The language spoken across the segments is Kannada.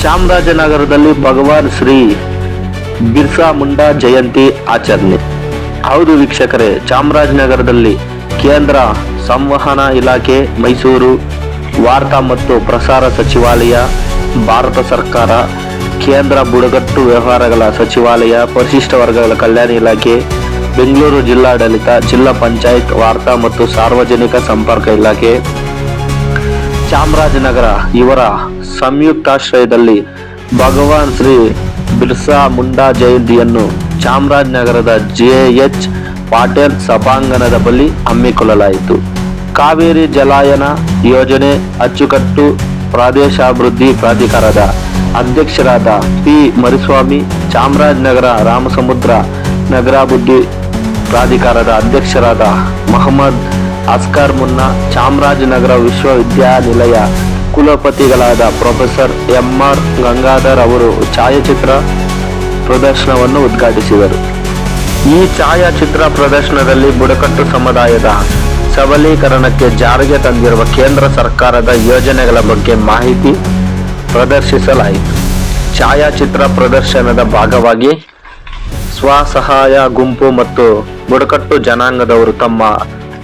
ಚಾಮರಾಜನಗರದಲ್ಲಿ ಭಗವಾನ್ ಶ್ರೀ ಬಿರ್ಸಾ ಮುಂಡಾ ಜಯಂತಿ ಆಚರಣೆ. ಹೌದು ವೀಕ್ಷಕರೇ, ಚಾಮರಾಜನಗರದಲ್ಲಿ ಕೇಂದ್ರ ಸಂವಹನ ಇಲಾಖೆ, ಮೈಸೂರು ವಾರ್ತಾ ಮತ್ತು ಪ್ರಸಾರ ಸಚಿವಾಲಯ, ಭಾರತ ಸರ್ಕಾರ, ಕೇಂದ್ರ ಬುಡಕಟ್ಟು ವ್ಯವಹಾರಗಳ ಸಚಿವಾಲಯ, ಪರಿಶಿಷ್ಟ ವರ್ಗಗಳ ಕಲ್ಯಾಣ ಇಲಾಖೆ, ಬೆಂಗಳೂರು ಜಿಲ್ಲಾಡಳಿತ, ಜಿಲ್ಲಾ ಪಂಚಾಯತ್, ವಾರ್ತಾ ಮತ್ತು ಸಾರ್ವಜನಿಕ ಸಂಪರ್ಕ ಇಲಾಖೆ, ಚಾಮರಾಜನಗರ ಇವರ ಸಂಯುಕ್ತಾಶ್ರಯದಲ್ಲಿ ಭಗವಾನ್ ಶ್ರೀ ಬಿರ್ಸಾ ಮುಂಡಾ ಜಯಂತಿಯನ್ನು ಚಾಮರಾಜನಗರದ ಜೆ.ಎಚ್. ಪಾಟೀಲ್ ಸಭಾಂಗಣದ ಬಳಿ ಹಮ್ಮಿಕೊಳ್ಳಲಾಯಿತು. ಕಾವೇರಿ ಜಲಾನಯನ ಯೋಜನೆ ಅಚ್ಚುಕಟ್ಟು ಪ್ರದೇಶಾಭಿವೃದ್ಧಿ ಪ್ರಾಧಿಕಾರದ ಅಧ್ಯಕ್ಷರಾದ ಪಿ. ಮರಿಸ್ವಾಮಿ, ಚಾಮರಾಜನಗರ ರಾಮಸಮುದ್ರ ನಗರಾಭಿವೃದ್ಧಿ ಪ್ರಾಧಿಕಾರದ ಅಧ್ಯಕ್ಷರಾದ ಮಹಮ್ಮದ್ ಅಸ್ಗರ್ ಮುನ್ನಾ, ಚಾಮರಾಜನಗರ ವಿಶ್ವವಿದ್ಯಾನಿಲಯ ಕುಲಪತಿಗಳಾದ ಪ್ರೊಫೆಸರ್ ಎಂ.ಆರ್. ಗಂಗಾಧರ್ ಅವರು ಛಾಯಾಚಿತ್ರ ಪ್ರದರ್ಶನವನ್ನು ಉದ್ಘಾಟಿಸಿದರು. ಈ ಛಾಯಾಚಿತ್ರ ಪ್ರದರ್ಶನದಲ್ಲಿ ಬುಡಕಟ್ಟು ಸಮುದಾಯದ ಸಬಲೀಕರಣಕ್ಕೆ ಜಾರಿಗೆ ತಂದಿರುವ ಕೇಂದ್ರ ಸರ್ಕಾರದ ಯೋಜನೆಗಳ ಬಗ್ಗೆ ಮಾಹಿತಿ ಪ್ರದರ್ಶಿಸಲಾಯಿತು. ಛಾಯಾಚಿತ್ರ ಪ್ರದರ್ಶನದ ಭಾಗವಾಗಿ ಸ್ವಸಹಾಯ ಗುಂಪು ಮತ್ತು ಬುಡಕಟ್ಟು ಜನಾಂಗದವರು ತಮ್ಮ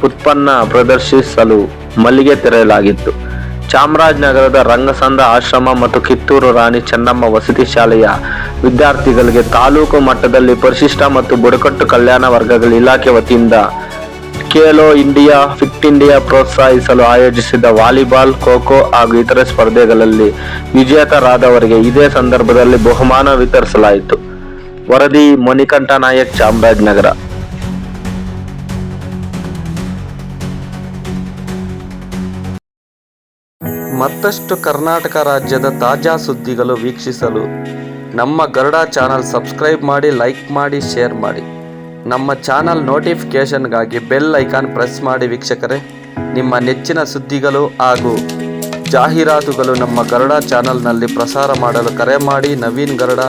ಉತ್ಪನ್ನ ಪ್ರದರ್ಶಿಸಲು ಮಳಿಗೆ ತೆರೆಯಲಾಗಿತ್ತು. ಚಾಮರಾಜನಗರದ ರಂಗಸಂದ್ರ ಆಶ್ರಮ ಮತ್ತು ಕಿತ್ತೂರು ರಾಣಿ ಚೆನ್ನಮ್ಮ ವಸತಿ ಶಾಲೆಯ ವಿದ್ಯಾರ್ಥಿಗಳಿಗೆ ತಾಲೂಕು ಮಟ್ಟದಲ್ಲಿ ಪರಿಶಿಷ್ಟ ಮತ್ತು ಬುಡಕಟ್ಟು ಕಲ್ಯಾಣ ವರ್ಗಗಳ ಇಲಾಖೆ ವತಿಯಿಂದ ಖೇಲೋ ಇಂಡಿಯಾ, ಫಿಟ್ ಇಂಡಿಯಾ ಪ್ರೋತ್ಸಾಹಿಸಲು ಆಯೋಜಿಸಿದ ವಾಲಿಬಾಲ್, ಖೋ-ಖೋ ಹಾಗೂ ಇತರೆ ಸ್ಪರ್ಧೆಗಳಲ್ಲಿ ವಿಜೇತರಾದವರಿಗೆ ಇದೇ ಸಂದರ್ಭದಲ್ಲಿ ಬಹುಮಾನ ವಿತರಿಸಲಾಯಿತು. ವರದಿ ಮಣಿಕಂಠ ನಾಯಕ್, ಚಾಮರಾಜನಗರ. ಮತ್ತಷ್ಟು ಕರ್ನಾಟಕ ರಾಜ್ಯದ ತಾಜಾ ಸುದ್ದಿಗಳು ವೀಕ್ಷಿಸಲು ನಮ್ಮ ಗರುಡ ಚಾನಲ್ ಸಬ್ಸ್ಕ್ರೈಬ್ ಮಾಡಿ, ಲೈಕ್ ಮಾಡಿ, ಶೇರ್ ಮಾಡಿ. ನಮ್ಮ ಚಾನಲ್ ನೋಟಿಫಿಕೇಷನ್ಗಾಗಿ ಬೆಲ್ ಐಕಾನ್ ಪ್ರೆಸ್ ಮಾಡಿ. ವೀಕ್ಷಕರೇ, ನಿಮ್ಮ ನೆಚ್ಚಿನ ಸುದ್ದಿಗಳು ಹಾಗೂ ಜಾಹೀರಾತುಗಳು ನಮ್ಮ ಗರುಡ ಚಾನಲ್ನಲ್ಲಿ ಪ್ರಸಾರ ಮಾಡಲು ಕರೆ ಮಾಡಿ. Naveen Garuda,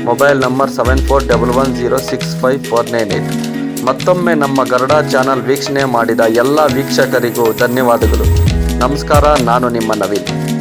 mobile number 7411065498. ಮತ್ತೊಮ್ಮೆ ನಮ್ಮ ಗರುಡ ಚಾನಲ್ ವೀಕ್ಷಣೆ ಮಾಡಿದ ಎಲ್ಲ ವೀಕ್ಷಕರಿಗೂ ಧನ್ಯವಾದಗಳು. ನಮಸ್ಕಾರ. ನಾನು ನಿಮ್ಮ ನವೀನ್.